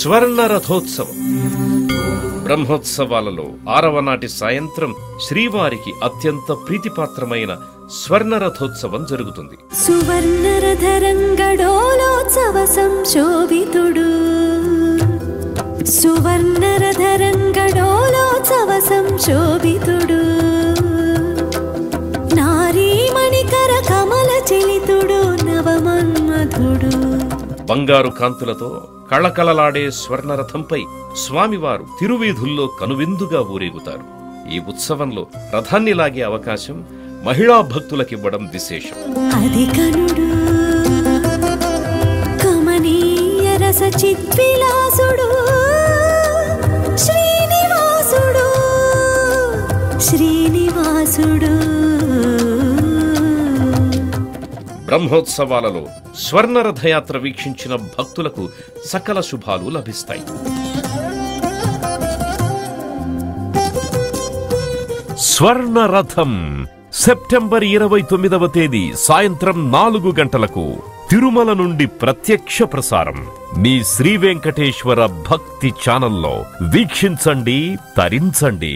స్వర్ణ రథోత్సవం. బ్రహ్మోత్సవాలలో 6వ నాటి సాయంత్రం శ్రీవారికి అత్యంత ప్రీతిపాత్రమైన స్వర్ణ రథోత్సవం జరుగుతుంది. సువర్ణ రథరంగడోలోత్సవ సంశోభితుడు, సువర్ణ రథరంగడోలోత్సవ సంశోభితుడు, నారీమణికర కమల చలితుడు నవమన్మధుడు. బంగారు కాంతులతో కళకళలాడే స్వర్ణరథంపై స్వామివారు తిరువీధుల్లో కనువిందుగా ఊరేగుతారు. ఈ ఉత్సవంలో రథాన్ని లాగే అవకాశం మహిళా భక్తులకివ్వడం విశేషం. అధికనుడు కమనీయ రస చిద్విలాసుడు శ్రీనివాసుడు, శ్రీనివాసుడు. బ్రహ్మోత్సవాలలో స్వర్ణరథయాత్ర వీక్షించిన భక్తులకు సకల శుభాలు లభిస్తాయి. స్వర్ణరథం సెప్టెంబర్ 29వ తేదీ సాయంత్రం 4 గంటలకు తిరుమల నుండి ప్రత్యక్ష ప్రసారం. మీ శ్రీ వెంకటేశ్వర భక్తి ఛానల్లో వీక్షించండి, తరించండి.